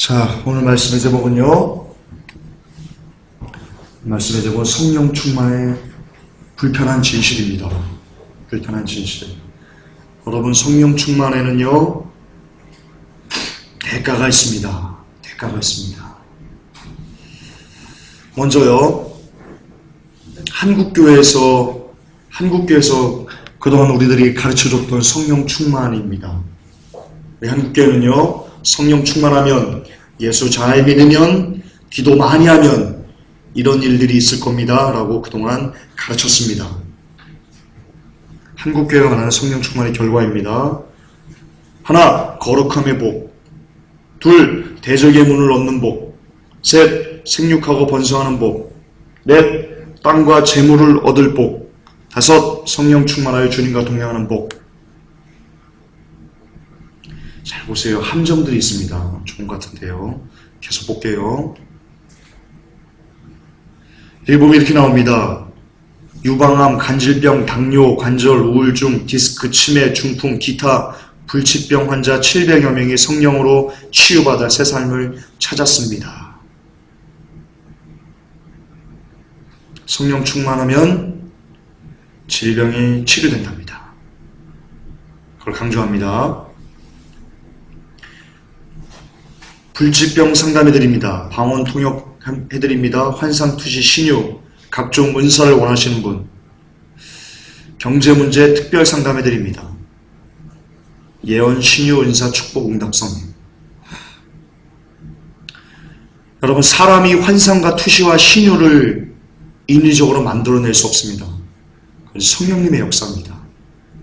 자, 오늘 말씀의 제목은요. 말씀의 제목은 성령 충만의 불편한 진실입니다. 불편한 진실. 여러분, 성령 충만에는요, 대가가 있습니다. 대가가 있습니다. 먼저요, 한국교회에서 그동안 우리들이 가르쳐줬던 성령 충만입니다. 한국교회는요, 성령 충만하면, 예수 잘 믿으면, 기도 많이 하면 이런 일들이 있을 겁니다 라고 그동안 가르쳤습니다. 한국교회가 말하는 성령 충만의 결과입니다. 하나, 거룩함의 복. 둘, 대적의 문을 얻는 복. 셋, 생육하고 번성하는 복. 넷, 땅과 재물을 얻을 복. 다섯, 성령 충만하여 주님과 동행하는 복. 잘 보세요. 함정들이 있습니다. 좋은 것 같은데요. 계속 볼게요. 여기 보면 이렇게 나옵니다. 유방암, 간질병, 당뇨, 관절, 우울증, 디스크, 치매, 중풍, 기타, 불치병 환자 700여 명이 성령으로 치유받아 새 삶을 찾았습니다. 성령 충만하면 질병이 치료된답니다. 그걸 강조합니다. 불치병 상담해드립니다. 방언 통역해드립니다. 환상, 투시, 신유, 각종 은사를 원하시는 분, 경제 문제 특별 상담해드립니다. 예언, 신유, 은사, 축복, 응답성. 여러분, 사람이 환상과 투시와 신유를 인위적으로 만들어낼 수 없습니다. 그건 성령님의 역사입니다.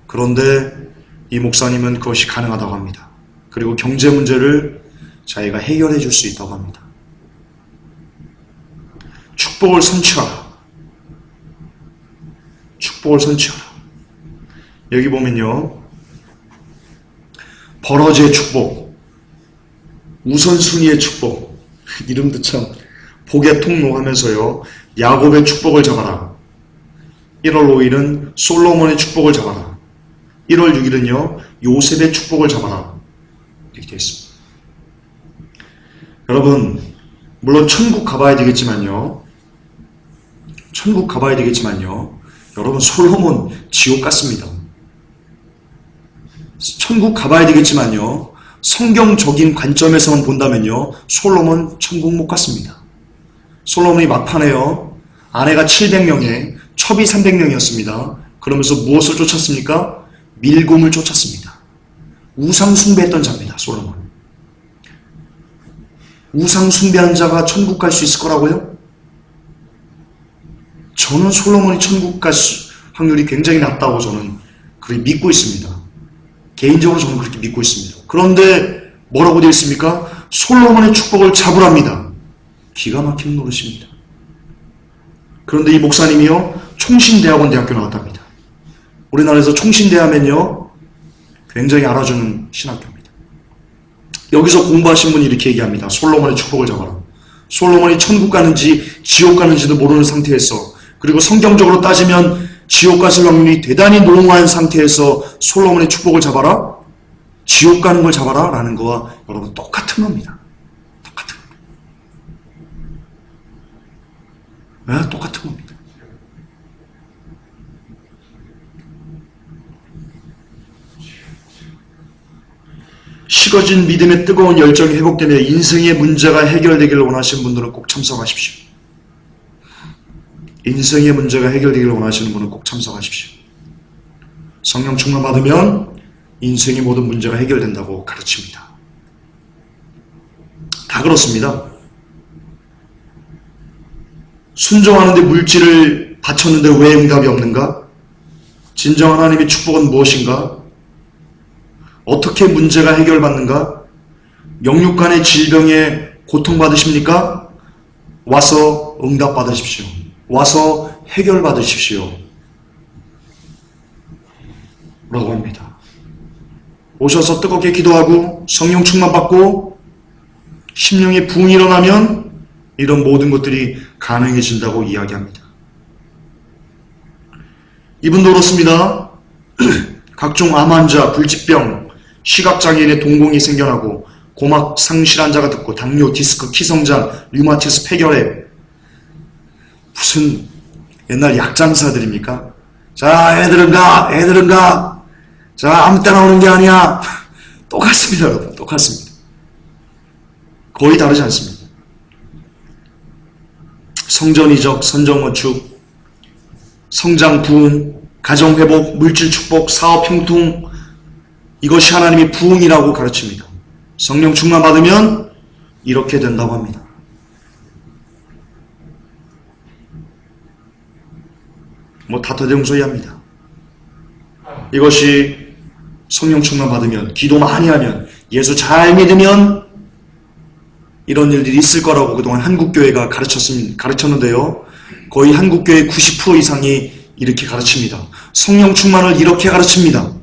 그런데 이 목사님은 그것이 가능하다고 합니다. 그리고 경제 문제를 자기가 해결해 줄 수 있다고 합니다. 축복을 선취하라. 축복을 선취하라. 여기 보면요, 버러지의 축복, 우선순위의 축복, 이름도 참 복의 통로 하면서요, 야곱의 축복을 잡아라. 1월 5일은 솔로몬의 축복을 잡아라. 1월 6일은요, 요셉의 축복을 잡아라. 이렇게 되어 있습니다. 여러분, 물론 천국 가봐야 되겠지만요, 여러분, 솔로몬 지옥 갔습니다. 천국 가봐야 되겠지만요, 성경적인 관점에서만 본다면요, 솔로몬 천국 못 갔습니다. 솔로몬이 막판에요, 아내가 700명에 첩이 300명이었습니다. 그러면서 무엇을 쫓았습니까? 밀곰을 쫓았습니다. 우상 숭배했던 자입니다, 솔로몬. 우상 숭배한 자가 천국 갈 수 있을 거라고요? 저는 솔로몬이 천국 갈 확률이 굉장히 낮다고 저는 그렇게 믿고 있습니다. 개인적으로 저는 그렇게 믿고 있습니다. 그런데 뭐라고 되어 있습니까? 솔로몬의 축복을 잡으랍니다. 기가 막힌 노릇입니다. 그런데 이 목사님이요, 총신대학원 대학교 나왔답니다. 우리나라에서 총신대하면요, 굉장히 알아주는 신학교입니다. 여기서 공부하신 분이 이렇게 얘기합니다. 솔로몬의 축복을 잡아라. 솔로몬이 천국 가는지 지옥 가는지도 모르는 상태에서, 그리고 성경적으로 따지면 지옥 갔을 확률이 대단히 농후한 상태에서 솔로몬의 축복을 잡아라, 지옥 가는 걸 잡아라 라는 거와 여러분 똑같은 겁니다. 똑같은 겁니다. 네, 똑같은 겁니다. 식어진 믿음의 뜨거운 열정이 회복되며 인생의 문제가 해결되기를 원하시는 분들은 꼭 참석하십시오. 인생의 문제가 해결되기를 원하시는 분은 꼭 참석하십시오. 성령 충만 받으면 인생의 모든 문제가 해결된다고 가르칩니다. 다 그렇습니다. 순종하는데 물질을 바쳤는데 왜 응답이 없는가? 진정 하나님의 축복은 무엇인가? 어떻게 문제가 해결받는가? 영육간의 질병에 고통받으십니까? 와서 응답받으십시오. 와서 해결받으십시오. 라고 합니다. 오셔서 뜨겁게 기도하고 성령 충만받고 심령의 부흥이 일어나면 이런 모든 것들이 가능해진다고 이야기합니다. 이분도 그렇습니다. 각종 암 환자, 불치병, 시각장애인의 동공이 생겨나고 고막 상실 환자가 듣고 당뇨, 디스크, 키성장, 류마티스, 폐결핵. 무슨 옛날 약장사들입니까? 자, 애들은 가. 자, 아무 때나 오는 게 아니야. 똑같습니다, 여러분. 똑같습니다. 거의 다르지 않습니다. 성전 이적, 선정 건축, 성장 부흥, 가정 회복, 물질 축복, 사업 형통, 이것이 하나님이 부흥이라고 가르칩니다. 성령 충만 받으면 이렇게 된다고 합니다. 뭐 다터대용 소리 합니다. 이것이 성령 충만 받으면, 기도 많이 하면, 예수 잘 믿으면 이런 일들이 있을 거라고 그동안 한국교회가 가르쳤는데요. 거의 한국교회 90% 이상이 이렇게 가르칩니다. 성령 충만을 이렇게 가르칩니다.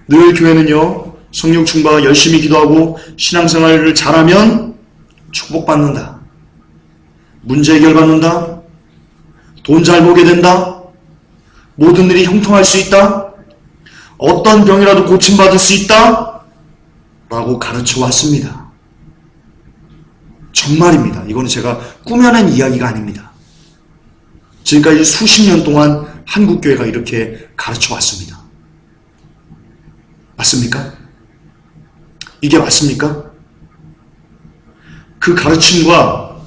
늘 교회는요, 성령 충만 열심히 기도하고 신앙생활을 잘하면 축복받는다. 문제 해결받는다. 돈 잘 보게 된다. 모든 일이 형통할 수 있다. 어떤 병이라도 고침받을 수 있다. 라고 가르쳐 왔습니다. 정말입니다. 이거는 제가 꾸며낸 이야기가 아닙니다. 지금까지 수십 년 동안 한국교회가 이렇게 가르쳐 왔습니다. 맞습니까? 이게 맞습니까? 그 가르침과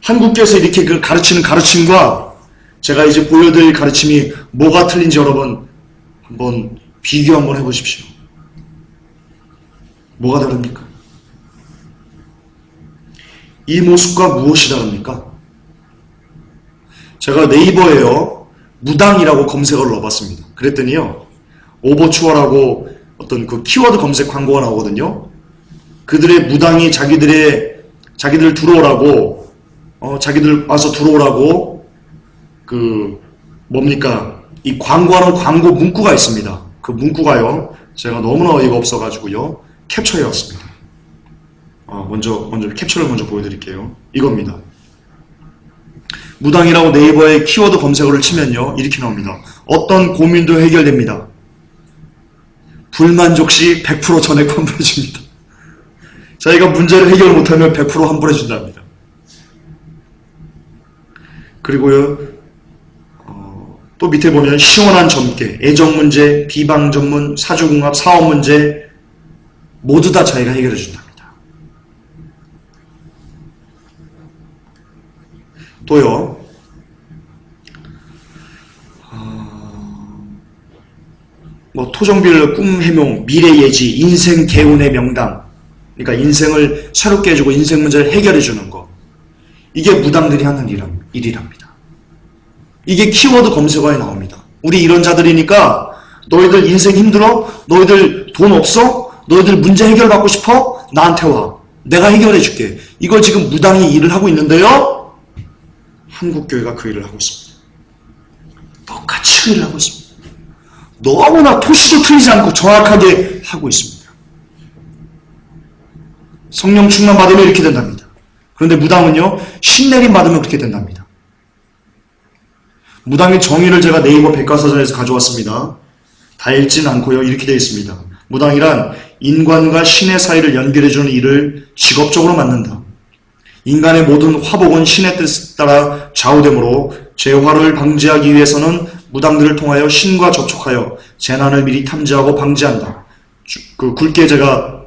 한국교회에서 이렇게 그 가르치는 가르침과 제가 이제 보여드릴 가르침이 뭐가 틀린지 여러분 한번 비교 한번 해보십시오. 뭐가 다릅니까? 이 모습과 무엇이 다릅니까? 제가 네이버에요, 무당이라고 검색어를 넣어봤습니다. 그랬더니요, 오버추어라고 어떤 그 키워드 검색 광고가 나오거든요. 그들의 무당이 자기들 들어오라고, 자기들 와서 들어오라고, 이 광고하는 광고 문구가 있습니다. 그 문구가요, 제가 너무나 어이가 없어가지고요, 캡처해왔습니다. 먼저 캡처를 먼저 보여드릴게요. 이겁니다. 무당이라고 네이버에 키워드 검색어를 치면요, 이렇게 나옵니다. 어떤 고민도 해결됩니다. 불만족 시 100% 전액 환불해줍니다. 자기가 문제를 해결 못하면 100% 환불해준답니다. 그리고요, 또 밑에 보면 시원한 점괘, 애정 문제, 비방 전문, 사주궁합, 사업 문제 모두 다 자기가 해결해준답니다. 또요, 토종빌, 꿈 해몽, 미래 예지, 인생 개운의 명당. 그러니까 인생을 새롭게 해주고 인생 문제를 해결해주는 거. 이게 무당들이 하는 일이랍니다. 이게 키워드 검색어에 나옵니다. 우리 이런 자들이니까 너희들 인생 힘들어? 너희들 돈 없어? 너희들 문제 해결받고 싶어? 나한테 와. 내가 해결해줄게. 이걸 지금 무당이 일을 하고 있는데요. 한국교회가 그 일을 하고 있습니다. 똑같이 그 일을 하고 있습니다. 너무나 토시도 틀리지 않고 정확하게 하고 있습니다. 성령 충만 받으면 이렇게 된답니다. 그런데 무당은요, 신내림 받으면 그렇게 된답니다. 무당의 정의를 제가 네이버 백과사전에서 가져왔습니다. 다 읽지는 않고요, 이렇게 되어 있습니다. 무당이란 인간과 신의 사이를 연결해주는 일을 직업적으로 맡는다. 인간의 모든 화복은 신의 뜻에 따라 좌우되므로 재화를 방지하기 위해서는 무당들을 통하여 신과 접촉하여 재난을 미리 탐지하고 방지한다. 굵게 제가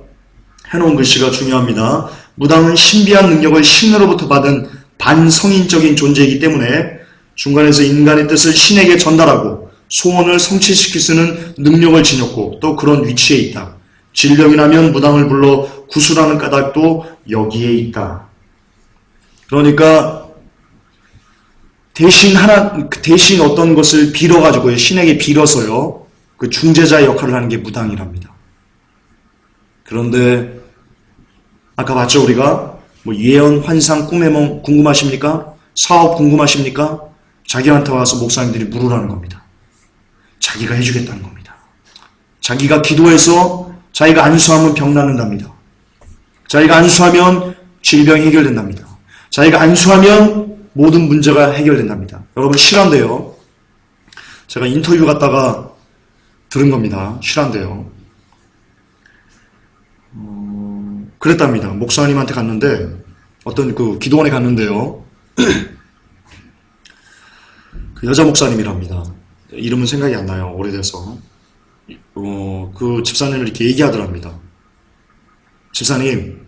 해놓은 글씨가 중요합니다. 무당은 신비한 능력을 신으로부터 받은 반성인적인 존재이기 때문에 중간에서 인간의 뜻을 신에게 전달하고 소원을 성취시킬 수 있는 능력을 지녔고 또 그런 위치에 있다. 질병이 나면 무당을 불러 구술하는 까닭도 여기에 있다. 그러니까 대신 어떤 것을 빌어가지고요, 신에게 빌어서요, 그 중재자의 역할을 하는 게 무당이랍니다. 그런데 아까 봤죠, 우리가 예언, 환상, 꿈해몽 궁금하십니까? 사업 궁금하십니까? 자기한테 와서 목사님들이 물으라는 겁니다. 자기가 해주겠다는 겁니다. 자기가 기도해서 자기가 안수하면 병 낫는답니다. 자기가 안수하면 질병이 해결된답니다. 자기가 안수하면 모든 문제가 해결된답니다. 여러분, 실화인데요. 제가 인터뷰 갔다가 들은 겁니다. 실화인데요. 그랬답니다. 목사님한테 갔는데, 어떤 그 기도원에 갔는데요. 그 여자 목사님이랍니다. 이름은 생각이 안 나요. 오래돼서. 그 집사님을 이렇게 얘기하더랍니다. 집사님,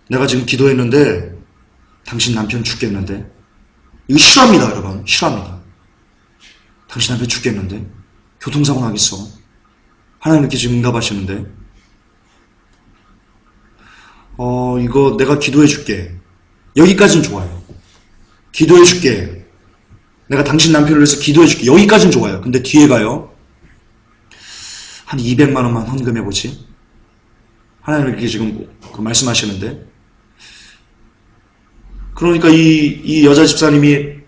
내가 지금 기도했는데 당신 남편 죽겠는데. 이거 싫어합니다, 여러분. 싫어합니다. 당신 남편 죽겠는데. 교통사고 나겠어. 하나님 이렇게 지금 응답하시는데. 이거 내가 기도해 줄게. 여기까지는 좋아요. 기도해 줄게. 내가 당신 남편을 위해서 기도해 줄게. 여기까지는 좋아요. 근데 뒤에 가요. 한 200만 원만 헌금해 보지. 하나님 이렇게 지금 말씀하시는데. 그러니까 이 여자 집사님이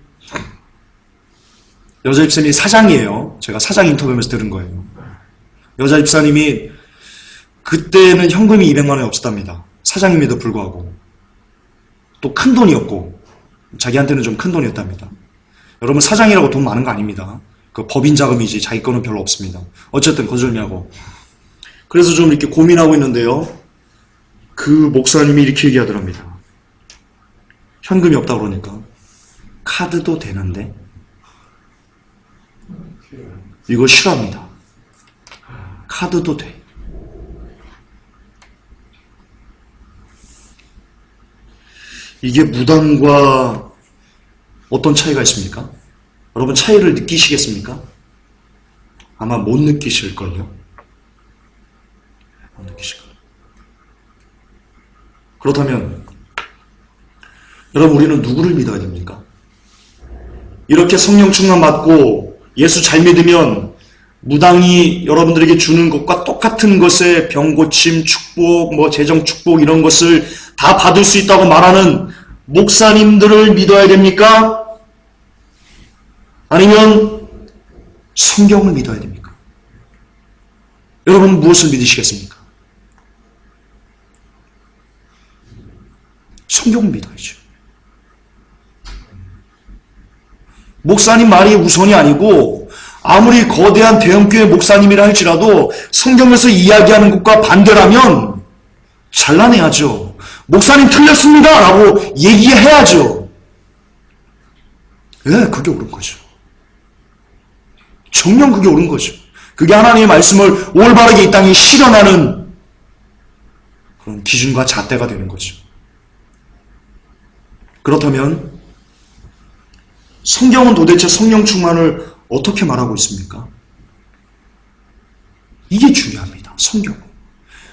사장이에요. 제가 사장 인터뷰하면서 들은 거예요. 여자 집사님이 그때는 현금이 200만 원이 없었답니다. 사장임에도 불구하고. 또 큰 돈이었고, 자기한테는 좀 큰 돈이었답니다. 여러분, 사장이라고 돈 많은 거 아닙니다. 그 법인 자금이지 자기 거는 별로 없습니다. 어쨌든 거절미하고. 그래서 좀 이렇게 고민하고 있는데요. 그 목사님이 이렇게 얘기하더랍니다. 현금이 없다 그러니까 카드도 되는데. 이거 싫어합니다. 카드도 돼. 이게 무당과 어떤 차이가 있습니까? 여러분 차이를 느끼시겠습니까? 아마 못 느끼실걸요. 못 느끼실걸요. 그렇다면 여러분 우리는 누구를 믿어야 됩니까? 이렇게 성령 충만 받고 예수 잘 믿으면 무당이 여러분들에게 주는 것과 똑같은 것에 병고침, 축복, 재정 축복 이런 것을 다 받을 수 있다고 말하는 목사님들을 믿어야 됩니까? 아니면 성경을 믿어야 됩니까? 여러분 무엇을 믿으시겠습니까? 성경을 믿어야죠. 목사님 말이 우선이 아니고 아무리 거대한 대형교회 목사님이라 할지라도 성경에서 이야기하는 것과 반대라면 잘라내야죠. 목사님 틀렸습니다 라고 얘기해야죠. 예, 그게 옳은 거죠. 정녕 그게 옳은 거죠. 그게 하나님의 말씀을 올바르게 이 땅에 실현하는 그런 기준과 잣대가 되는 거죠. 그렇다면 성경은 도대체 성령 충만을 어떻게 말하고 있습니까? 이게 중요합니다. 성경.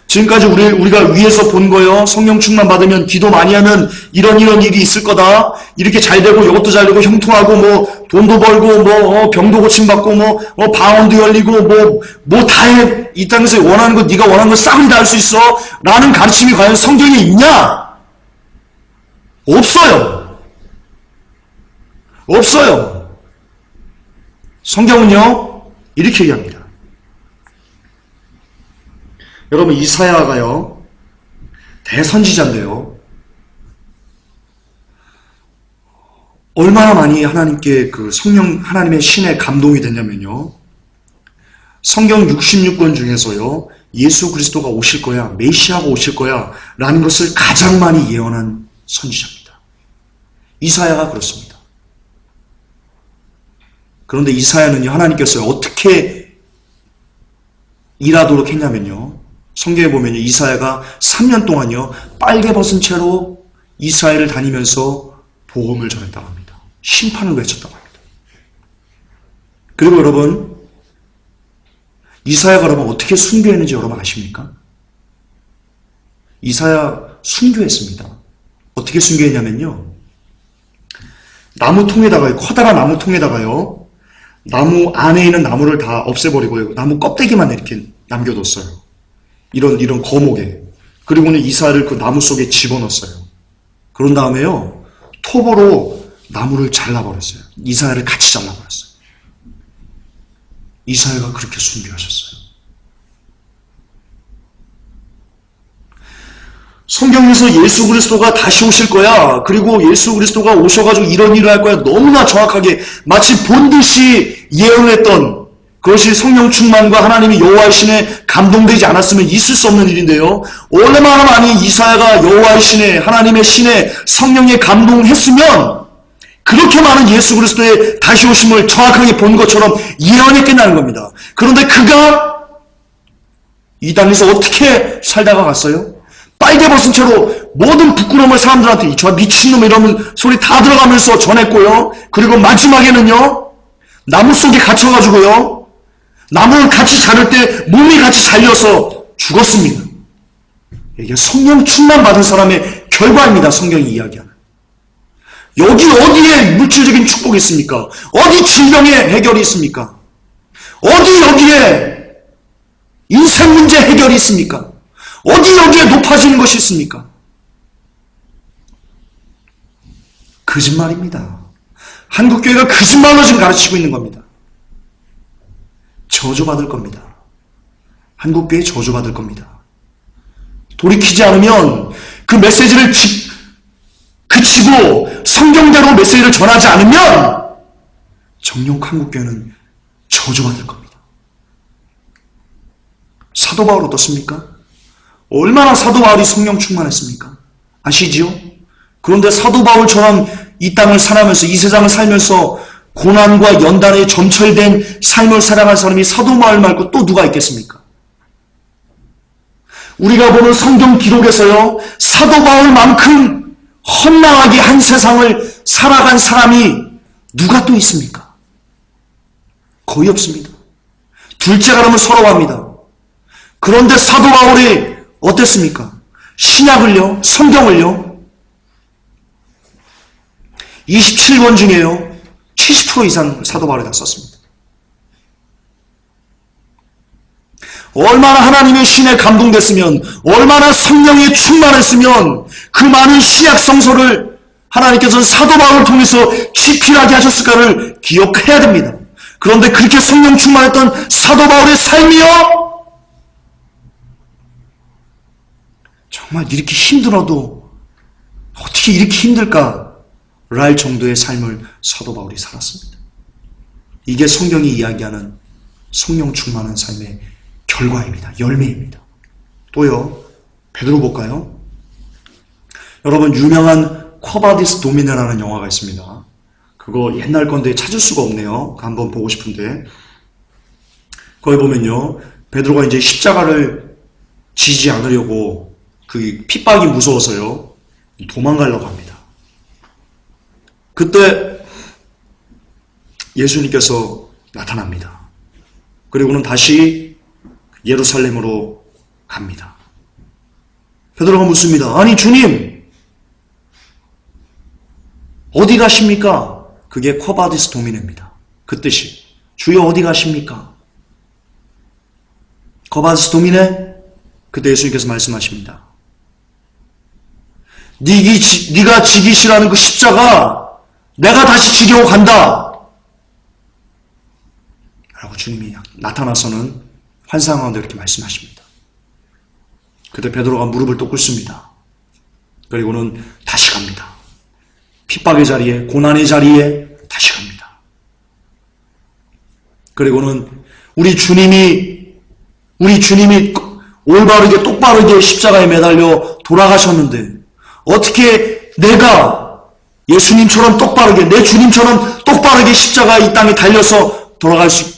지금까지 우리가 위에서 본 거요. 성령 충만 받으면 기도 많이 하면 이런 일이 있을 거다. 이렇게 잘 되고 이것도 잘 되고 형통하고 돈도 벌고 병도 고침받고 방언도 열리고 다 해. 이 땅에서 원하는 거 네가 원하는 거 싹 다 할 수 있어. 라는 가르침이 과연 성경에 있냐? 없어요. 없어요. 성경은요 이렇게 얘기합니다. 여러분 이사야가요 대선지자인데요 얼마나 많이 하나님께 그 성령 하나님의 신에 감동이 됐냐면요 성경 66권 중에서요 예수 그리스도가 오실 거야 메시아가 오실 거야 라는 것을 가장 많이 예언한 선지자입니다. 이사야가 그렇습니다. 그런데 이사야는요 하나님께서 어떻게 일하도록 했냐면요 성경에 보면요 이사야가 3년 동안요 빨개 벗은 채로 이스라엘을 다니면서 복음을 전했다고 합니다. 심판을 외쳤다고 합니다. 그리고 여러분 이사야가 여러분 어떻게 순교했는지 여러분 아십니까? 이사야 순교했습니다. 어떻게 순교했냐면요 나무통에다가요 커다란 나무통에다가요 나무 안에 있는 나무를 다 없애버리고 나무 껍데기만 이렇게 남겨뒀어요. 이런 거목에. 그리고는 이사야를 그 나무 속에 집어넣었어요. 그런 다음에요 톱으로 나무를 잘라버렸어요. 이사야를 같이 잘라버렸어요. 이사야가 그렇게 순교하셨어요. 성경에서 예수 그리스도가 다시 오실 거야. 그리고 예수 그리스도가 오셔가지고 이런 일을 할 거야. 너무나 정확하게 마치 본듯이 예언했던 그것이 성령 충만과 하나님의 여호와의 신의 감동되지 않았으면 있을 수 없는 일인데요. 얼마나 많이 이사야가 여호와의 신에, 하나님의 신에 성령에 감동했으면 그렇게 많은 예수 그리스도의 다시 오심을 정확하게 본 것처럼 예언했겠다는 겁니다. 그런데 그가 이 땅에서 어떻게 살다가 갔어요? 빨개 벗은 채로 모든 부끄러움을 사람들한테 저 미친놈 이러면 소리 다 들어가면서 전했고요. 그리고 마지막에는요, 나무 속에 갇혀가지고요, 나무를 같이 자를 때 몸이 같이 잘려서 죽었습니다. 이게 성령 충만 받은 사람의 결과입니다. 성경이 이야기하는. 여기 어디에 물질적인 축복이 있습니까? 어디 질병의 해결이 있습니까? 어디 여기에 인생 문제 해결이 있습니까? 어디 여기에 높아지는 것이 있습니까? 거짓말입니다. 한국교회가 거짓말로 지금 가르치고 있는 겁니다. 저주받을 겁니다. 한국교회 저주받을 겁니다. 돌이키지 않으면 그 메시지를 그치고 성경대로 메시지를 전하지 않으면 정녕 한국교회는 저주받을 겁니다. 사도 바울 어떻습니까? 얼마나 사도 바울이 성령 충만했습니까? 아시지요? 그런데 사도 바울처럼 이 땅을 살아면서 이 세상을 살면서 고난과 연단에 점철된 삶을 살아갈 사람이 사도 바울 말고 또 누가 있겠습니까? 우리가 보는 성경 기록에서요, 사도 바울만큼 헛망하게 한 세상을 살아간 사람이 누가 또 있습니까? 거의 없습니다. 둘째가 라면 서러워합니다. 그런데 사도 바울이 어땠습니까? 신약을요, 성경을요, 27권 중에요, 70% 이상 사도 바울이 다 썼습니다. 얼마나 하나님의 신에 감동됐으면, 얼마나 성령에 충만했으면 그 많은 신약 성서를 하나님께서는 사도 바울을 통해서 집필하게 하셨을까를 기억해야 됩니다. 그런데 그렇게 성령 충만했던 사도 바울의 삶이요, 정말 이렇게 힘들어도 어떻게 이렇게 힘들까? 랄 정도의 삶을 사도 바울이 살았습니다. 이게 성경이 이야기하는 성령 충만한 삶의 결과입니다. 열매입니다. 또요, 베드로 볼까요? 여러분, 유명한 쿼바디스 도미네라는 영화가 있습니다. 그거 옛날 건데 찾을 수가 없네요. 한번 보고 싶은데, 거기 보면요, 베드로가 이제 십자가를 지지 않으려고 그 핍박이 무서워서요, 도망가려고 합니다. 그때 예수님께서 나타납니다. 그리고는 다시 예루살렘으로 갑니다. 베드로가 묻습니다. 아니 주님, 어디 가십니까? 그게 쿼바디스 도미네입니다. 그 뜻이 주여 어디 가십니까? 쿼바디스 도미네? 그때 예수님께서 말씀하십니다. 네가 지기 싫어하는 그 십자가 내가 다시 지려고 간다 라고 주님이 나타나서는 환상 가운데 이렇게 말씀하십니다. 그때 베드로가 무릎을 또 꿇습니다. 그리고는 다시 갑니다. 핍박의 자리에, 고난의 자리에 다시 갑니다. 그리고는 우리 주님이 올바르게 똑바르게 십자가에 매달려 돌아가셨는데 어떻게 내가 예수님처럼 똑바르게, 내 주님처럼 똑바르게 십자가 이 땅에 달려서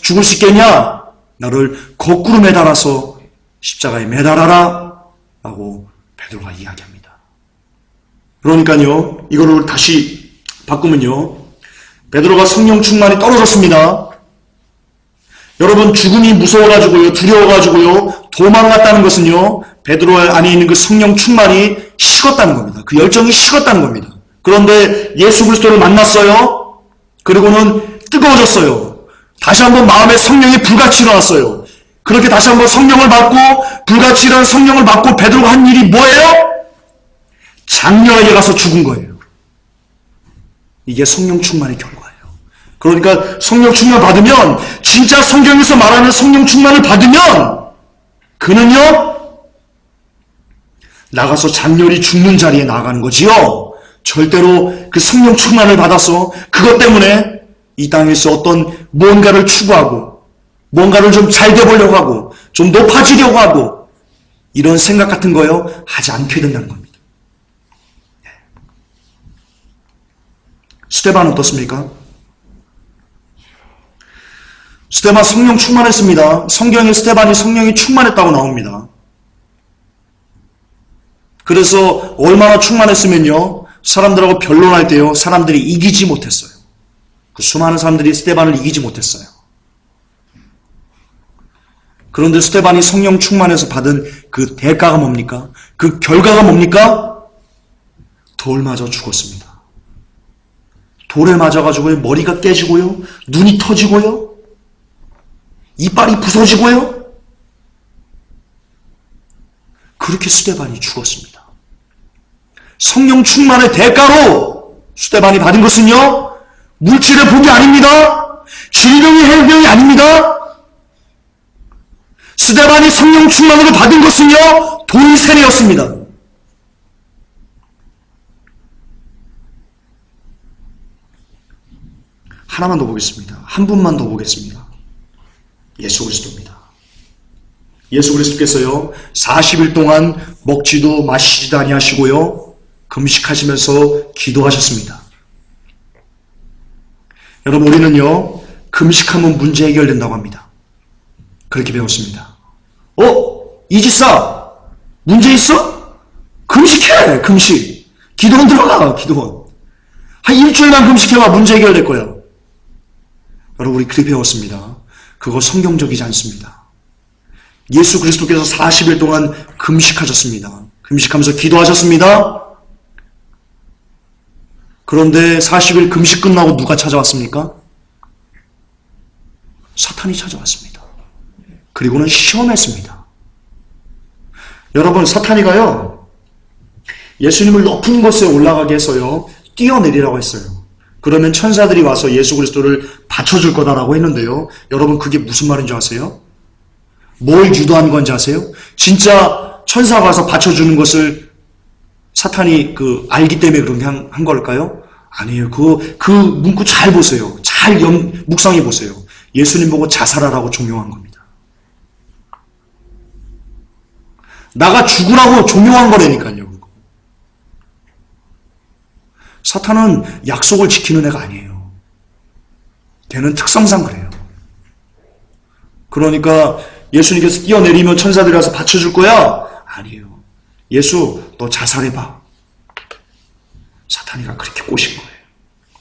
죽을 수 있겠냐? 나를 거꾸로 매달아서 십자가에 매달아라 라고 베드로가 이야기합니다. 그러니까요, 이거를 다시 바꾸면요, 베드로가 성령 충만이 떨어졌습니다. 여러분, 죽음이 무서워가지고요, 두려워가지고요, 도망갔다는 것은요, 베드로 안에 있는 그 성령 충만이 식었다는 겁니다. 그 열정이 식었다는 겁니다. 그런데 예수 그리스도를 만났어요. 그리고는 뜨거워졌어요. 다시 한번 마음에 성령이 불같이 일어났어요. 그렇게 다시 한번 성령을 받고, 불같이 일어난 성령을 받고 베드로가 한 일이 뭐예요? 장녀에게 가서 죽은 거예요. 이게 성령 충만의 결과예요. 그러니까 성령 충만 받으면, 진짜 성경에서 말하는 성령 충만을 받으면 그는요, 나가서 장렬히 죽는 자리에 나가는 거지요. 절대로 그 성령 충만을 받아서 그것 때문에 이 땅에서 어떤 뭔가를 추구하고 뭔가를 좀 잘 돼보려고 하고 좀 높아지려고 하고 이런 생각 같은 거요 하지 않게 된다는 겁니다. 스데반 어떻습니까? 스데반 성령 충만했습니다. 성경에 스데반이 성령이 충만했다고 나옵니다. 그래서 얼마나 충만했으면요 사람들하고 변론할 때요 사람들이 이기지 못했어요. 그 수많은 사람들이 스데반을 이기지 못했어요. 그런데 스데반이 성령 충만해서 받은 그 대가가 뭡니까? 그 결과가 뭡니까? 돌 맞아 죽었습니다. 돌에 맞아가지고 머리가 깨지고요, 눈이 터지고요, 이빨이 부서지고요. 그렇게 스데반이 죽었습니다. 성령 충만의 대가로 스데반이 받은 것은요, 물질의 복이 아닙니다. 질병의 해병이 아닙니다. 스데반이 성령 충만으로 받은 것은요, 돈 세례였습니다. 하나만 더 보겠습니다. 한 분만 더 보겠습니다. 예수 그리스도입니다. 예수 그리스도께서요 40일 동안 먹지도 마시지도 아니하시고요 금식하시면서 기도하셨습니다. 여러분 우리는요 금식하면 문제 해결된다고 합니다. 그렇게 배웠습니다. 이지사 문제 있어? 금식해. 금식. 기도원 들어가. 기도원. 한 일주일만 금식해봐. 문제 해결될 거야. 여러분 우리 그렇게 배웠습니다. 그거 성경적이지 않습니다. 예수 그리스도께서 40일 동안 금식하셨습니다. 금식하면서 기도하셨습니다. 그런데 40일 금식 끝나고 누가 찾아왔습니까? 사탄이 찾아왔습니다. 그리고는 시험했습니다. 여러분 사탄이가요 예수님을 높은 곳에 올라가게 해서요 뛰어내리라고 했어요. 그러면 천사들이 와서 예수 그리스도를 받쳐줄 거다라고 했는데요. 여러분 그게 무슨 말인지 아세요? 뭘 유도한 건지 아세요? 진짜 천사가 와서 받쳐주는 것을 사탄이 알기 때문에 그렇게 한 걸까요? 아니에요. 그 문구 잘 보세요. 잘 묵상해 보세요. 예수님 보고 자살하라고 종용한 겁니다. 나가 죽으라고 종용한 거라니까요. 사탄은 약속을 지키는 애가 아니에요. 걔는 특성상 그래요. 그러니까 예수님께서 뛰어내리면 천사들이 와서 받쳐줄 거야? 아니에요. 예수 너 자살해봐. 사탄이가 그렇게 꼬신 거예요.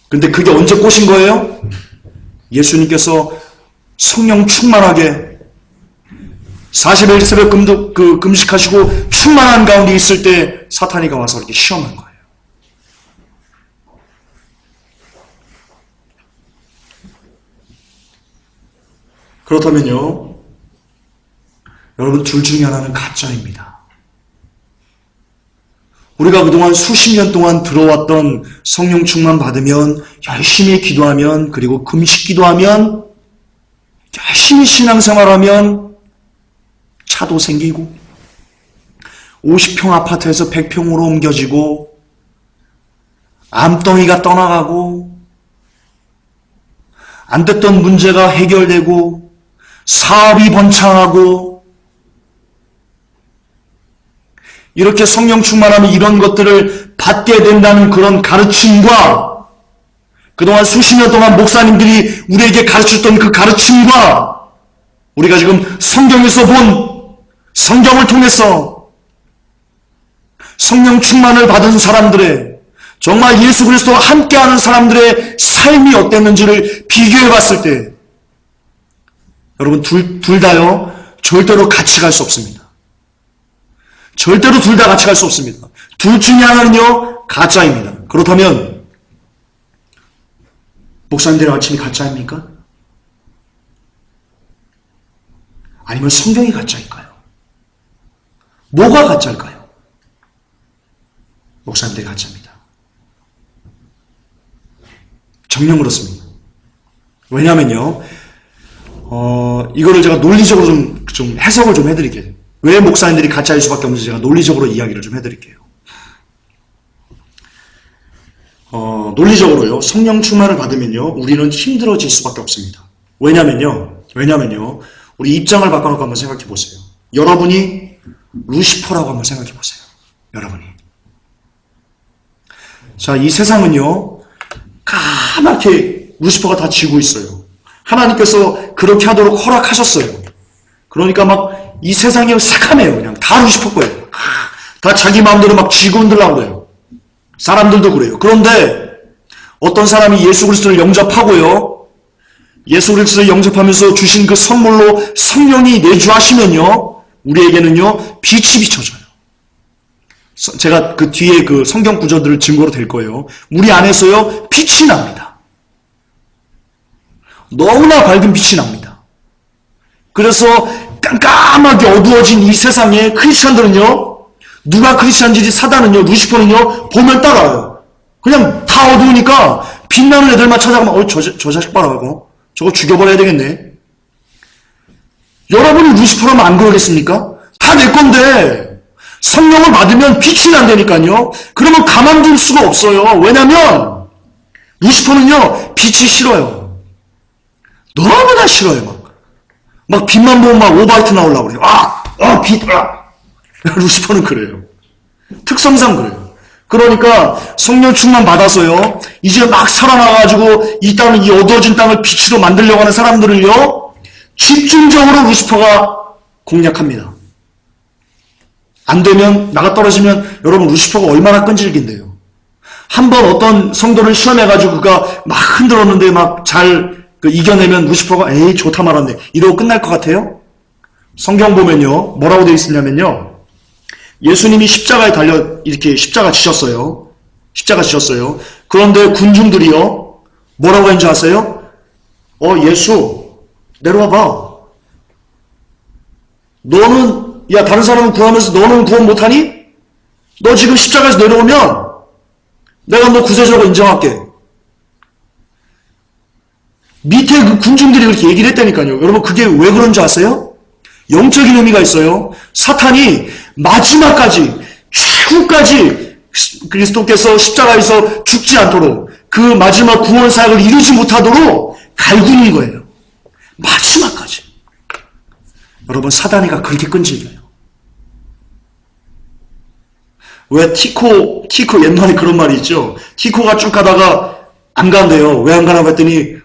근데 그게 언제 꼬신 거예요? 예수님께서 성령 충만하게 40일 새벽 금식하시고 충만한 가운데 있을 때 사탄이가 와서 이렇게 시험한 거예요. 그렇다면요, 여러분 둘 중에 하나는 가짜입니다. 우리가 그동안 수십 년 동안 들어왔던 성령 충만 받으면 열심히 기도하면 그리고 금식 기도하면 열심히 신앙생활하면 차도 생기고 50평 아파트에서 100평으로 옮겨지고 암덩이가 떠나가고 안 됐던 문제가 해결되고 사업이 번창하고 이렇게 성령 충만하면 이런 것들을 받게 된다는 그런 가르침과 그동안 수십 년 동안 목사님들이 우리에게 가르쳤던 그 가르침과 우리가 지금 성경에서 본 성경을 통해서 성령 충만을 받은 사람들의 정말 예수 그리스도와 함께하는 사람들의 삶이 어땠는지를 비교해 봤을 때 여러분 둘 다요 절대로 같이 갈 수 없습니다. 절대로 둘 다 같이 갈 수 없습니다. 둘 중에 하나는요 가짜입니다. 그렇다면 목사님들의 가르침이 가짜입니까? 아니면 성경이 가짜일까요? 뭐가 가짜일까요? 목사님들의 가짜입니다. 정녕 그렇습니다. 왜냐하면요 이거를 제가 논리적으로 좀 해석을 좀 해드릴게요. 왜 목사님들이 가짜일 수밖에 없는지 제가 논리적으로 이야기를 좀 해드릴게요. 논리적으로요 성령 충만을 받으면요 우리는 힘들어질 수밖에 없습니다. 왜냐면요 우리 입장을 바꿔놓고 한번 생각해 보세요. 여러분이 루시퍼라고 한번 생각해 보세요. 여러분이. 자, 이 세상은요, 까맣게 루시퍼가 다 지고 있어요. 하나님께서 그렇게 하도록 허락하셨어요. 그러니까 막 이 세상이 새카매요. 그냥 다 루시퍼 거예요. 다 자기 마음대로 막 쥐고 흔들려고 그래요. 사람들도 그래요. 그런데 어떤 사람이 예수 그리스도를 영접하고요, 예수 그리스도를 영접하면서 주신 그 선물로 성령이 내주하시면요, 우리에게는요 빛이 비춰져요. 제가 그 뒤에 그 성경 구절들을 증거로 될 거예요. 우리 안에서요 빛이 납니다. 너무나 밝은 빛이 납니다. 그래서 깜깜하게 어두워진 이 세상에 크리스찬들은요, 누가 크리스찬인지 사단은요, 루시퍼는요 보면 따라와요. 그냥 다 어두우니까 빛나는 애들만 찾아가면 저 자식 봐라고, 저거 죽여버려야 되겠네. 여러분이 루시퍼라면 안 그러겠습니까? 다 내 건데 성령을 받으면 빛이 난다니까요. 그러면 가만둘 수가 없어요. 왜냐면 루시퍼는요 빛이 싫어요. 너무나 싫어요. 막 빛만 보면 막 오바이트 나오려고 그래요. 빛. 루시퍼는 그래요. 특성상 그래요. 그러니까 성령 충만 받아서요, 이제 막 살아나가지고 이 땅을, 이 어두워진 땅을 빛으로 만들려고 하는 사람들을요, 집중적으로 루시퍼가 공략합니다. 안 되면, 나가 떨어지면 여러분 루시퍼가 얼마나 끈질긴데요. 한번 어떤 성도를 시험해가지고 그가 막 흔들었는데 막 잘 이겨내면 루시퍼가 에이 좋다 말았네 이러고 끝날 것 같아요? 성경 보면요 뭐라고 되어 있으냐면요, 예수님이 십자가에 달려 이렇게 십자가 지셨어요. 그런데 군중들이요 뭐라고 했는지 아세요? 예수 내려와봐. 너는, 야 다른 사람은 구하면서 너는 구원 못하니? 너 지금 십자가에서 내려오면 내가 너 구세주라고 인정할게. 밑에 그 군중들이 그렇게 얘기를 했다니까요. 여러분 그게 왜 그런지 아세요? 영적인 의미가 있어요. 사탄이 마지막까지, 최후까지 그리스도께서 십자가에서 죽지 않도록, 그 마지막 구원 사역을 이루지 못하도록 갈구는 거예요. 마지막까지. 여러분 사단이가 그렇게 끈질겨요. 왜 티코 옛날에 그런 말이 있죠. 티코가 쭉 가다가 안 간대요. 왜 안 가라고 했더니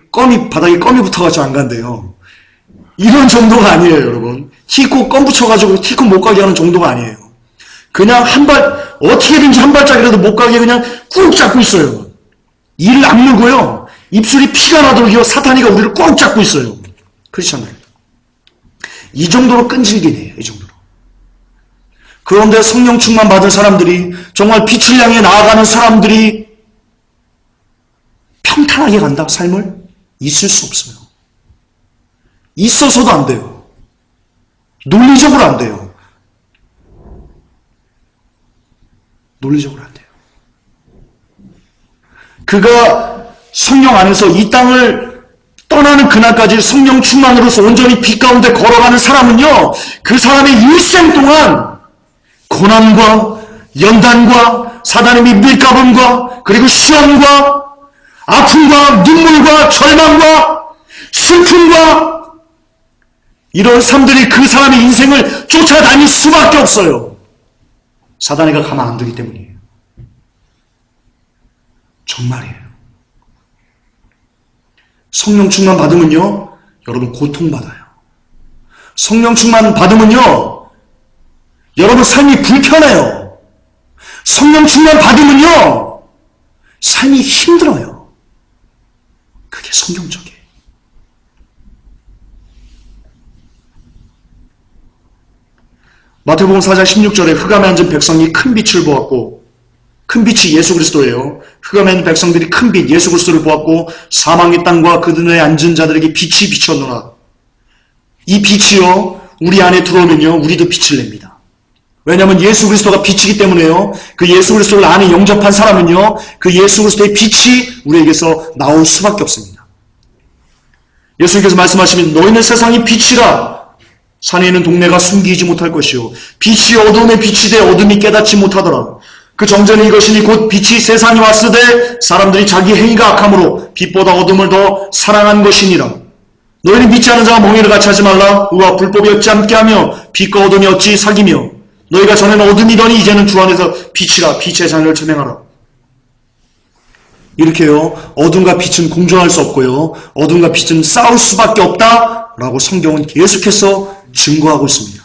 바닥에 껌이 붙어가지고 안 간대요. 이런 정도가 아니에요, 여러분. 티코 껌 붙여가지고 티코 못 가게 하는 정도가 아니에요. 그냥 어떻게든지 한 발짝이라도 못 가게 그냥 꾹 잡고 있어요. 이를 악물고요, 입술이 피가 나도록요, 사탄이가 우리를 꽉 잡고 있어요. 그렇잖아요. 이 정도로 끈질기네요, 이 정도로. 그런데 성령 충만 받은 사람들이, 정말 빛을 향해 나아가는 사람들이 평탄하게 간다, 삶을? 있을 수 없어요. 있어서도 안 돼요. 논리적으로 안 돼요. 논리적으로 안 돼요. 그가 성령 안에서 이 땅을 떠나는 그날까지 성령 충만으로서 온전히 빛 가운데 걸어가는 사람은요, 그 사람의 일생 동안 고난과 연단과 사단의 밀가분과 그리고 시험과 아픔과 눈물과 절망과 슬픔과 이런 삶들이 그 사람의 인생을 쫓아다닐 수밖에 없어요. 사단이가 가만 안 두기 때문이에요. 정말이에요. 성령 충만 받으면요, 여러분 고통받아요. 성령 충만 받으면요, 여러분 삶이 불편해요. 성령 충만 받으면요, 삶이 힘들어요. 그게 성경적이에요. 마태복음 4장 16절에 흑암에 앉은 백성이 큰 빛을 보았고, 큰 빛이 예수 그리스도예요. 흑암에 앉은 백성들이 큰 빛, 예수 그리스도를 보았고 사망의 땅과 그들의 앉은 자들에게 빛이 비쳤노라. 이 빛이요, 우리 안에 들어오면요, 우리도 빛을 냅니다. 왜냐하면 예수 그리스도가 빛이기 때문에요. 그 예수 그리스도를 안에 영접한 사람은요, 그 예수 그리스도의 빛이 우리에게서 나올 수밖에 없습니다. 예수님께서 말씀하시면 너희는 세상의 빛이라. 산에 있는 동네가 숨기지 못할 것이요, 빛이 어둠에 빛이 돼 어둠이 깨닫지 못하더라. 그 정전이 이것이니 곧 빛이 세상에 왔으되 사람들이 자기 행위가 악함으로 빛보다 어둠을 더 사랑한 것이니라. 너희는 믿지 않은 자와 멍에를 같이 하지 말라. 의와 불법이 어찌 함께하며 빛과 어둠이 어찌 사귀며 너희가 전에는 어둠이더니 이제는 주 안에서 빛이라. 빛의 자녀를 천행하라. 이렇게요. 어둠과 빛은 공존할 수 없고요. 어둠과 빛은 싸울 수밖에 없다라고 성경은 계속해서 증거하고 있습니다.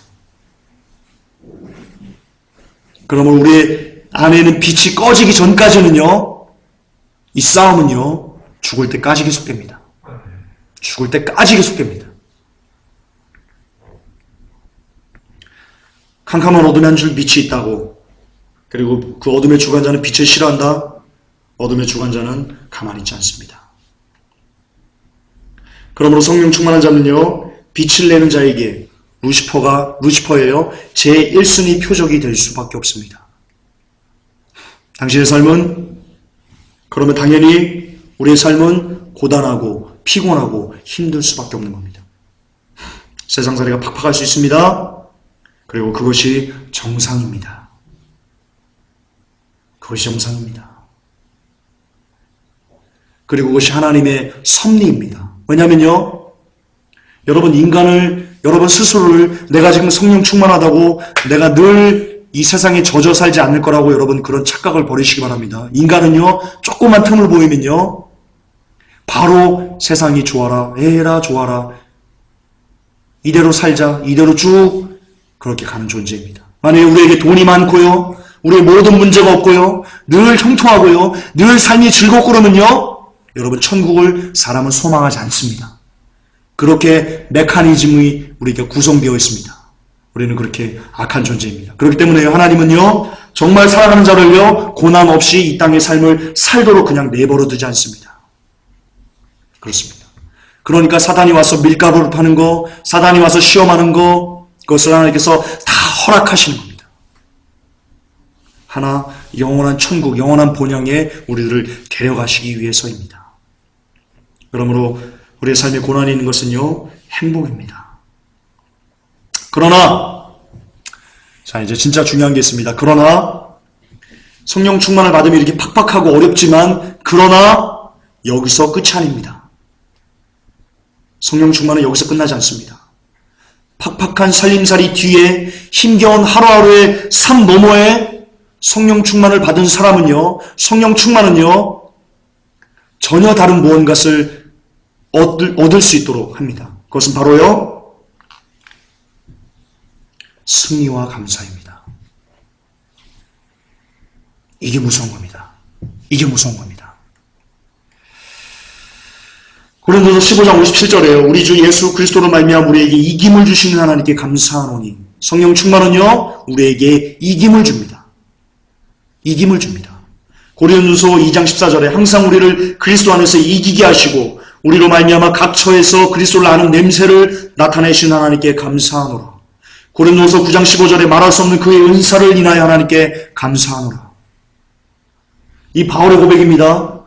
그러면 우리 안에는 빛이 꺼지기 전까지는요. 이 싸움은요. 죽을 때까지 계속됩니다. 죽을 때까지 계속됩니다. 캄캄한 어둠에 한 줄 빛이 있다고. 그리고 그 어둠의 주관자는 빛을 싫어한다. 어둠의 주관자는 가만히 있지 않습니다. 그러므로 성령 충만한 자는요. 빛을 내는 자에게 루시퍼예요. 제1순위 표적이 될 수밖에 없습니다. 당신의 삶은 그러면 당연히 우리의 삶은 고단하고 피곤하고 힘들 수밖에 없는 겁니다. 세상살이가 팍팍할 수 있습니다. 그리고 그것이 정상입니다. 그것이 정상입니다. 그리고 그것이 하나님의 섭리입니다. 왜냐하면요. 여러분 스스로를 내가 지금 성령 충만하다고 내가 늘 이 세상에 젖어 살지 않을 거라고 여러분 그런 착각을 버리시기 바랍니다. 인간은요. 조그만 틈을 보이면요. 바로 세상이 좋아라, 에라 좋아라, 이대로 살자, 이대로 쭉 그렇게 가는 존재입니다. 만약에 우리에게 돈이 많고요. 우리의 모든 문제가 없고요. 늘 형통하고요. 늘 삶이 즐겁고 그러면요. 여러분 천국을 사람은 소망하지 않습니다. 그렇게 메커니즘이 우리에게 구성되어 있습니다. 우리는 그렇게 악한 존재입니다. 그렇기 때문에 하나님은요. 정말 사랑하는 자를요. 고난 없이 이 땅의 삶을 살도록 그냥 내버려 두지 않습니다. 그렇습니다. 그러니까 사단이 와서 밀가루를 파는 거, 사단이 와서 시험하는 거, 그것을 하나님께서 다 허락하시는 겁니다. 하나 영원한 천국, 영원한 본향에 우리들을 데려가시기 위해서입니다. 그러므로 우리의 삶에 고난이 있는 것은요. 행복입니다. 그러나 자 이제 진짜 중요한 게 있습니다. 그러나 성령 충만을 받으면 이렇게 팍팍하고 어렵지만 그러나 여기서 끝이 아닙니다. 성령 충만은 여기서 끝나지 않습니다. 팍팍한 살림살이 뒤에 힘겨운 하루하루의 삶 너머에 성령 충만을 받은 사람은요. 성령 충만은요. 전혀 다른 무언가를 얻을 수 있도록 합니다. 그것은 바로요. 승리와 감사입니다. 이게 무서운 겁니다. 이게 무서운 겁니다. 고린도서 15장 57절에요. 우리 주 예수 그리스도로 말미암아 우리에게 이김을 주시는 하나님께 감사하노니 성령 충만은요. 우리에게 이김을 줍니다. 이김을 줍니다. 고린도서 2장 14절에 항상 우리를 그리스도 안에서 이기게 하시고 우리로 말미암아 각 처에서 그리스도를 아는 냄새를 나타내신 하나님께 감사하노라. 고린도서 9장 15절에 말할 수 없는 그의 은사를 인하여 하나님께 감사하노라. 이 바울의 고백입니다.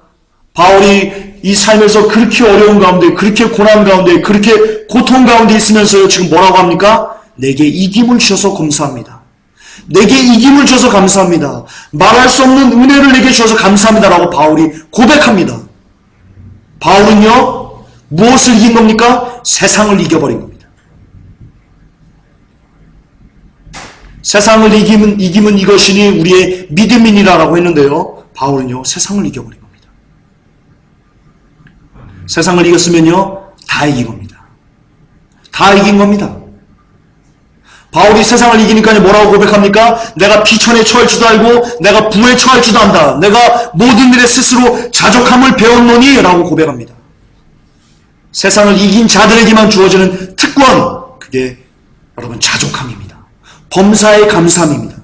바울이 이 삶에서 그렇게 어려운 가운데, 그렇게 고난 가운데, 그렇게 고통 가운데 있으면서 지금 뭐라고 합니까? 내게 이김을 주셔서 감사합니다. 내게 이김을 주셔서 감사합니다. 말할 수 없는 은혜를 내게 주셔서 감사합니다라고 바울이 고백합니다. 바울은요, 무엇을 이긴 겁니까? 세상을 이겨버린 겁니다. 세상을 이김은 이것이니 우리의 믿음이니라라고 했는데요. 바울은요. 세상을 이겨버린 겁니다. 세상을 이겼으면요. 다 이긴 겁니다. 다 이긴 겁니다. 바울이 세상을 이기니까 뭐라고 고백합니까? 내가 비천에 처할 줄도 알고 내가 부에 처할 줄도 안다. 내가 모든 일에 스스로 자족함을 배웠노니 라고 고백합니다. 세상을 이긴 자들에게만 주어지는 특권, 그게 여러분 자족함입니다. 범사의 감사함입니다.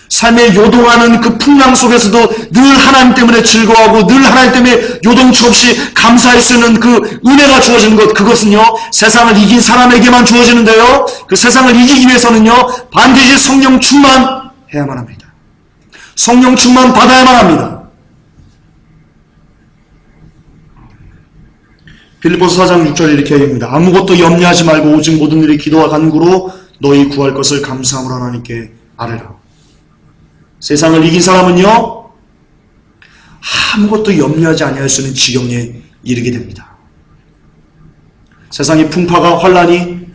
삶에 요동하는 그 풍랑 속에서도 늘 하나님 때문에 즐거워하고 늘 하나님 때문에 요동치 없이 감사할 수 있는 그 은혜가 주어지는 것, 그것은요 세상을 이긴 사람에게만 주어지는데요. 그 세상을 이기기 위해서는요 반드시 성령 충만해야만 합니다. 성령 충만 받아야만 합니다. 빌립보서 4장 6절 이렇게 얘기합니다. 아무것도 염려하지 말고 오직 모든 일에 기도와 간구로 너희 구할 것을 감사함으로 하나님께 아뢰라. 세상을 이긴 사람은요 아무것도 염려하지 아니할 수 있는 지경에 이르게 됩니다. 세상의 풍파가 환란이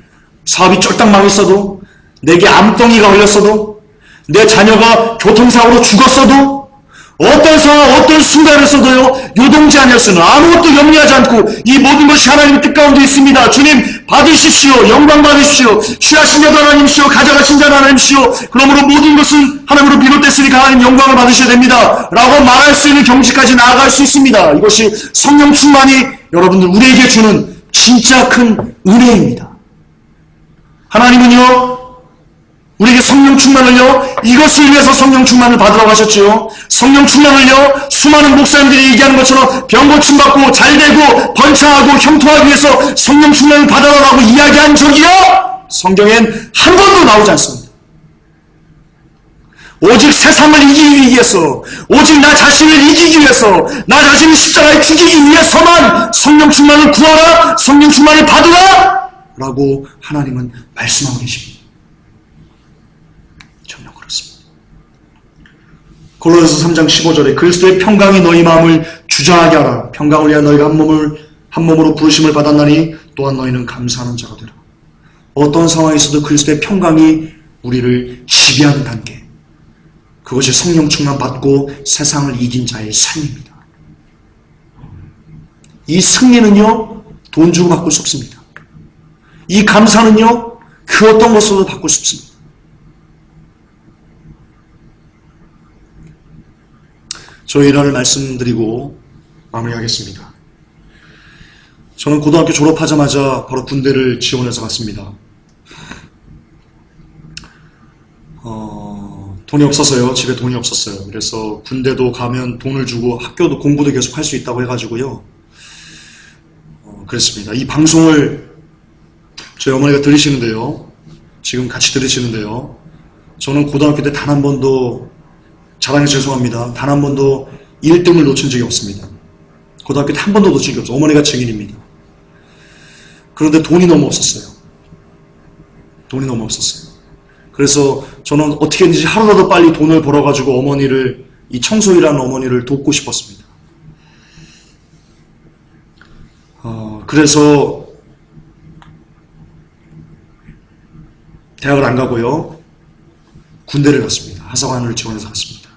사업이 쫄딱 망했어도 내게 암덩이가 걸렸어도 내 자녀가 교통사고로 죽었어도 어떤 상황 어떤 순간에서도요 요동지 아니었으나 아무것도 염려하지 않고 이 모든 것이 하나님의 뜻 가운데 있습니다. 주님 받으십시오. 영광 받으십시오. 취하신 자 하나님이시오. 가져가신 자 하나님이시오. 그러므로 모든 것은 하나님으로 비롯됐으니까 하나님 영광을 받으셔야 됩니다. 라고 말할 수 있는 경지까지 나아갈 수 있습니다. 이것이 성령 충만이 여러분들 우리에게 주는 진짜 큰 은혜입니다. 하나님은요 우리에게 성령 충만을요 이것을 위해서 성령 충만을 받으라고 하셨지요. 성령 충만을요 수많은 목사님들이 얘기하는 것처럼 병 고침받고 잘되고 번창하고 형통하기 위해서 성령 충만을 받아라라고 이야기한 적이요 성경엔 한 번도 나오지 않습니다. 오직 세상을 이기기 위해서 오직 나 자신을 이기기 위해서 나 자신을 십자가에 죽이기 위해서만 성령 충만을 구하라 성령 충만을 받으라 라고 하나님은 말씀하고 계십니다. 전혀 그렇습니다. 골로새서 3장 15절에 그리스도의 평강이 너희 마음을 주저하게 하라. 평강을 위하여 너희가 한 몸으로 부르심을 받았나니 또한 너희는 감사하는 자가 되라. 어떤 상황에서도 그리스도의 평강이 우리를 지배하는 단계, 그것이 성령 충만 받고 세상을 이긴 자의 삶입니다. 이 승리는요 돈 주고 바꿀 수 없습니다. 이 감사는요 그 어떤 것으로도 바꿀 수 없습니다. 저의 일화를 말씀드리고 마무리하겠습니다. 저는 고등학교 졸업하자마자 바로 군대를 지원해서 갔습니다. 돈이 없어서요. 집에 돈이 없었어요. 그래서 군대도 가면 돈을 주고 학교도 공부도 계속 할 수 있다고 해가지고요. 그랬습니다. 이 방송을 저희 어머니가 들으시는데요. 지금 같이 들으시는데요. 저는 고등학교 때 단 한 번도 자랑해서 죄송합니다. 단 한 번도 1등을 놓친 적이 없습니다. 고등학교 때 한 번도 놓친 적이 없어요. 어머니가 증인입니다. 그런데 돈이 너무 없었어요. 돈이 너무 없었어요. 그래서 저는 어떻게든지 하루라도 빨리 돈을 벌어가지고 어머니를, 이 청소일하는 어머니를 돕고 싶었습니다. 그래서 대학을 안 가고요. 군대를 갔습니다. 하사관을 지원해서 갔습니다.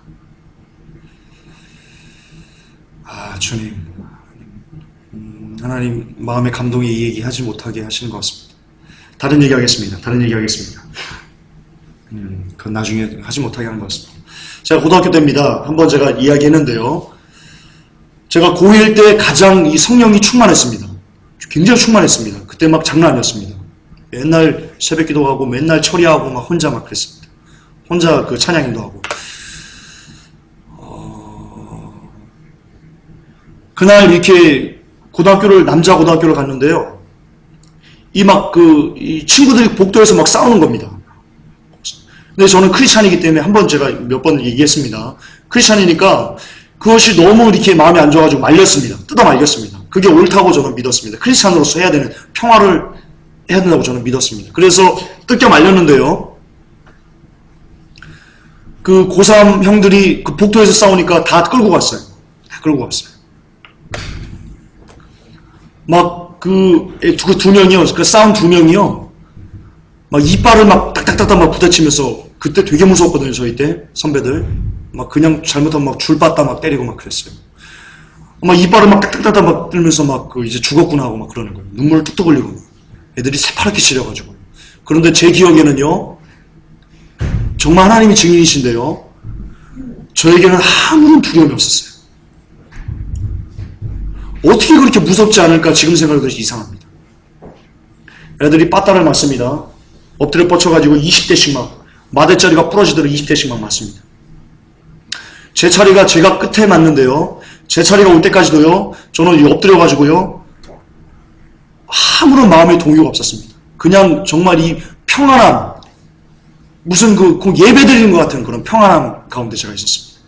주님, 하나님 마음의 감동이 이 얘기 하지 못하게 하시는 것 같습니다. 다른 얘기 하겠습니다. 그건 나중에 하지 못하게 하는 것 같습니다. 제가 고등학교 때입니다. 한번 제가 이야기했는데요. 제가 고1 때 가장 이 성령이 충만했습니다. 굉장히 충만했습니다. 그때 막 장난 아니었습니다. 맨날 새벽 기도하고 맨날 철야하고 막 혼자 막 그랬습니다. 혼자 그 찬양인도 하고. 그날 이렇게 남자 고등학교를 갔는데요. 이 친구들이 복도에서 막 싸우는 겁니다. 근데 저는 크리스찬이기 때문에 한번 제가 몇 번 얘기했습니다. 크리스찬이니까 그것이 너무 이렇게 마음이 안 좋아가지고 말렸습니다. 뜯어 말렸습니다. 그게 옳다고 저는 믿었습니다. 크리스찬으로서 해야 되는 평화를 해야 된다고 저는 믿었습니다. 그래서 뜯겨 말렸는데요. 그 고3 형들이 그 복도에서 싸우니까 다 끌고 갔어요. 막 그 두 명이요. 그 싸운 두 명이요. 막 이빨을 막 딱딱딱딱 막 부딪히면서, 그때 되게 무서웠거든요. 저희 때 선배들 막 그냥 잘못하면 막 줄 빠따 막 때리고 막 그랬어요. 막 이빨을 막 딱딱딱딱 막 들면서 막 그 이제 죽었구나 하고 막 그러는 거예요. 눈물 뚝뚝 흘리고 애들이 새파랗게 칠해가지고. 그런데 제 기억에는요, 정말 하나님이 증인이신데요, 저에게는 아무런 두려움이 없었어요. 어떻게 그렇게 무섭지 않을까 지금 생각해도 이상합니다. 애들이 빠따를 맞습니다. 엎드려 뻗쳐가지고 20대씩 막, 마대자리가 부러지도록 20대씩 막 맞습니다. 제 차례가 제가 끝에 맞는데요, 제 차례가 올 때까지도요, 저는 엎드려가지고요, 아무런 마음의 동요가 없었습니다. 그냥 정말 이 평안함, 무슨 그 예배 드리는 것 같은 그런 평안함 가운데 제가 있었습니다.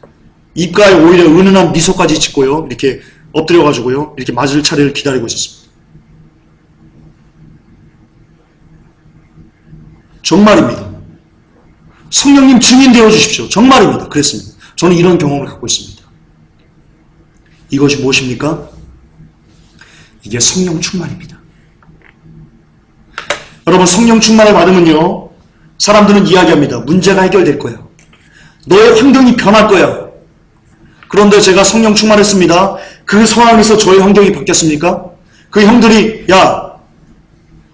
입가에 오히려 은은한 미소까지 짓고요, 이렇게 엎드려가지고요, 이렇게 맞을 차례를 기다리고 있었습니다. 정말입니다. 성령님 증인 되어 주십시오. 정말입니다. 그랬습니다. 저는 이런 경험을 갖고 있습니다. 이것이 무엇입니까? 이게 성령 충만입니다. 여러분, 성령 충만을 받으면요, 사람들은 이야기합니다. 문제가 해결될 거야. 너의 환경이 변할 거야. 그런데 제가 성령 충만했습니다. 그 상황에서 저의 환경이 바뀌었습니까? 그 형들이, 야,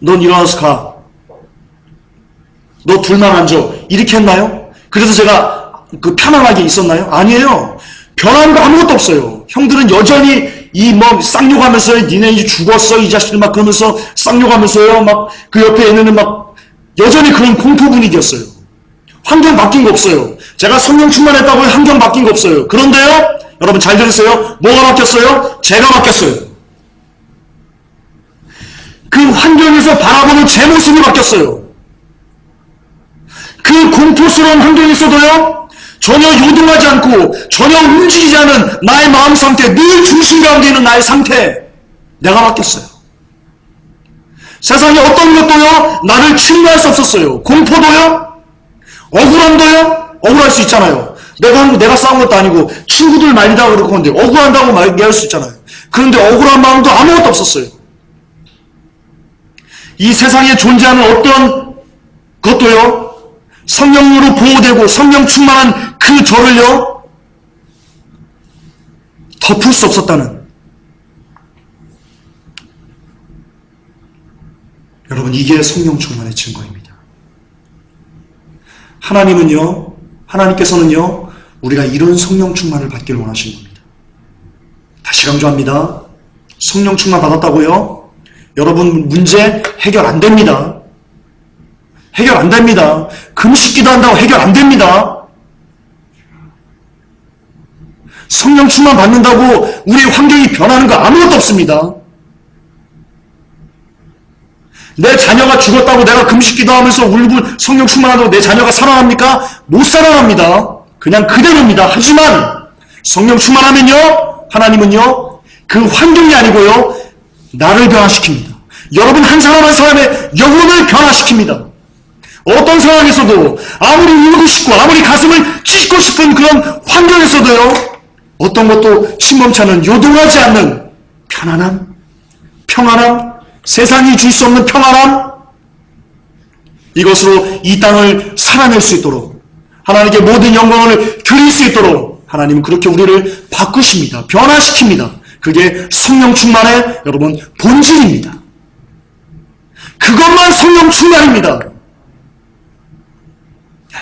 넌 일어나서 가. 너 둘만 앉아. 이렇게 했나요? 그래서 제가 편안하게 있었나요? 아니에요. 변한 거 아무것도 없어요. 형들은 여전히 쌍욕하면서요. 니네 이제 죽었어. 이 자식들 막 그러면서 쌍욕하면서요. 막 그 옆에 얘네는 막 여전히 그런 공포 분위기였어요. 환경 바뀐 거 없어요. 제가 성령 충만했다고 환경 바뀐 거 없어요. 그런데요, 여러분 잘 들으세요. 뭐가 바뀌었어요? 제가 바뀌었어요. 그 환경에서 바라보는 제 모습이 바뀌었어요. 그 공포스러운 환경에서도요, 전혀 요동하지 않고 전혀 움직이지 않은 나의 마음 상태, 늘 중심 가운데 있는 나의 상태, 내가 바뀌었어요. 세상의 어떤 것도요, 나를 침노할 수 없었어요. 공포도요, 억울함도요, 억울할 수 있잖아요. 내가 싸운 것도 아니고 친구들 말리다가 그러고 하는데 억울한다고 말할 수 있잖아요. 그런데 억울한 마음도 아무것도 없었어요. 이 세상에 존재하는 어떤 것도요, 성령으로 보호되고 성령 충만한 그 저를요, 덮을 수 없었다는, 여러분, 이게 성령 충만의 증거입니다. 하나님께서는요, 우리가 이런 성령 충만을 받기를 원하시는 겁니다. 다시 강조합니다. 성령 충만 받았다고요? 여러분, 문제 해결 안 됩니다. 해결 안 됩니다. 금식 기도한다고 해결 안 됩니다. 성령 충만 받는다고 우리의 환경이 변하는 거 아무것도 없습니다. 내 자녀가 죽었다고 내가 금식 기도하면서 울고 성령 충만한다고 내 자녀가 살아납니까? 못 살아납니다. 그냥 그대로입니다. 하지만 성령 충만하면요, 하나님은요, 그 환경이 아니고요, 나를 변화시킵니다. 여러분 한 사람 한 사람의 영혼을 변화시킵니다. 어떤 상황에서도 아무리 울고 싶고 아무리 가슴을 찢고 싶은 그런 환경에서도요, 어떤 것도 심범치 않은, 요동하지 않는 편안함, 평안함, 세상이 줄 수 없는 평안함, 이것으로 이 땅을 살아낼 수 있도록, 하나님께 모든 영광을 드릴 수 있도록 하나님은 그렇게 우리를 바꾸십니다. 변화시킵니다. 그게 성령 충만의, 여러분, 본질입니다. 그것만 성령 충만입니다.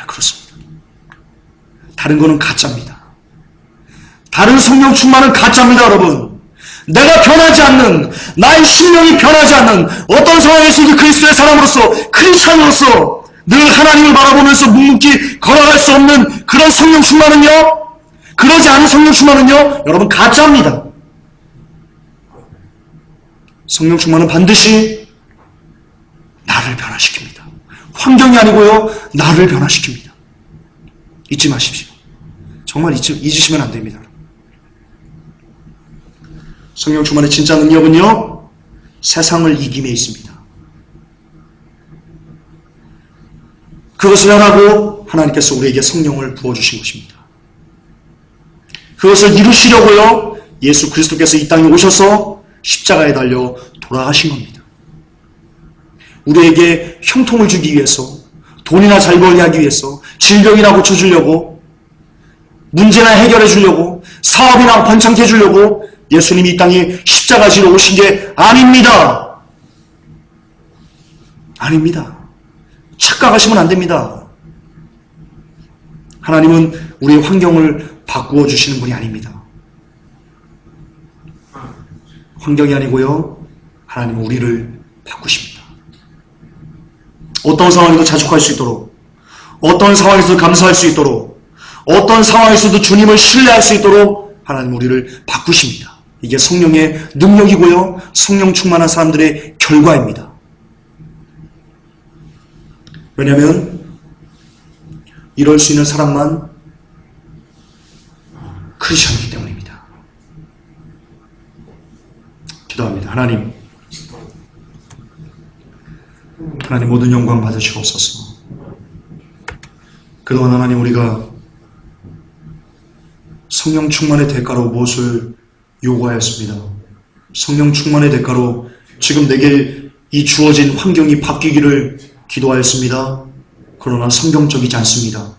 그렇습니다. 다른 거는 가짜입니다. 다른 성령 충만은 가짜입니다, 여러분. 내가 변하지 않는, 나의 심령이 변하지 않는, 어떤 상황에서도 그리스도의 사람으로서, 크리스찬으로서 늘 하나님을 바라보면서 묵묵히 걸어갈 수 없는 그런 성령 충만은요, 그러지 않은 성령 충만은요, 여러분, 가짜입니다. 성령 충만은 반드시 나를 변화시킵니다. 환경이 아니고요, 나를 변화시킵니다. 잊지 마십시오. 정말 잊으시면 안 됩니다. 성령 충만의 진짜 능력은요, 세상을 이김에 있습니다. 그것을 하라고 하나님께서 우리에게 성령을 부어주신 것입니다. 그것을 이루시려고요, 예수 그리스도께서 이 땅에 오셔서 십자가에 달려 돌아가신 겁니다. 우리에게 형통을 주기 위해서, 돈이나 잘 벌게 하기 위해서, 질병이나 고쳐주려고, 문제나 해결해 주려고, 사업이나 번창케 해주려고 예수님이 이 땅에 십자가 지러 오신 게 아닙니다. 아닙니다. 착각하시면 안 됩니다. 하나님은 우리의 환경을 바꾸어 주시는 분이 아닙니다. 환경이 아니고요, 하나님은 우리를 바꾸십니다. 어떤 상황에도 자족할 수 있도록, 어떤 상황에서도 감사할 수 있도록, 어떤 상황에서도 주님을 신뢰할 수 있도록 하나님은 우리를 바꾸십니다. 이게 성령의 능력이고요, 성령 충만한 사람들의 결과입니다. 왜냐하면 이럴 수 있는 사람만 크리스천이기 때문입니다. 기도합니다. 하나님 모든 영광 받으시옵소서. 그동안 하나님, 우리가 성령 충만의 대가로 무엇을 요구하였습니다. 성령 충만의 대가로 지금 내게 이 주어진 환경이 바뀌기를 기도하였습니다. 그러나 성경적이지 않습니다.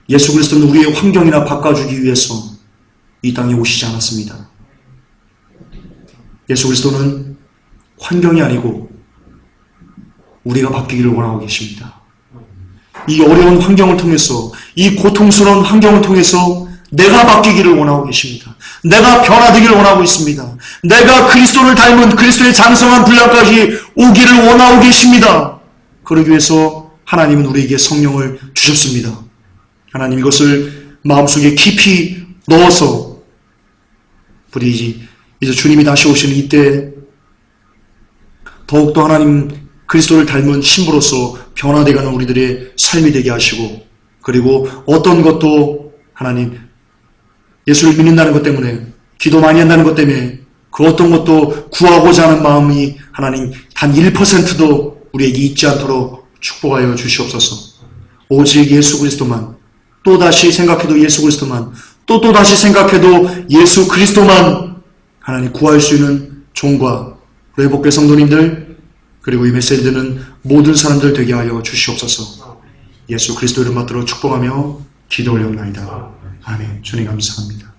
예수 그리스도는 우리의 환경이나 바꿔주기 위해서 이 땅에 오시지 않았습니다. 예수 그리스도는 환경이 아니고 우리가 바뀌기를 원하고 계십니다. 이 어려운 환경을 통해서, 이 고통스러운 환경을 통해서 내가 바뀌기를 원하고 계십니다. 내가 변화되기를 원하고 있습니다. 내가 그리스도를 닮은 그리스도의 장성한 분량까지 오기를 원하고 계십니다. 그러기 위해서 하나님은 우리에게 성령을 주셨습니다. 하나님 이것을 마음속에 깊이 넣어서 우리 이제 주님이 다시 오시는 이때 더욱더 하나님 그리스도를 닮은 신부로서 변화되어가는 우리들의 삶이 되게 하시고, 그리고 어떤 것도 하나님 예수를 믿는다는 것 때문에, 기도 많이 한다는 것 때문에 그 어떤 것도 구하고자 하는 마음이 하나님 단 1%도 우리에게 있지 않도록 축복하여 주시옵소서. 오직 예수 그리스도만, 또다시 생각해도 예수 그리스도만, 또다시 생각해도 예수 그리스도만 하나님 구할 수 있는 종과 회복될 성도님들, 그리고 이 메시지 듣는 모든 사람들 되게 하여 주시옵소서. 예수 그리스도 이름 받들어 축복하며 기도 올려옵나이다. 아멘. 주님 감사합니다.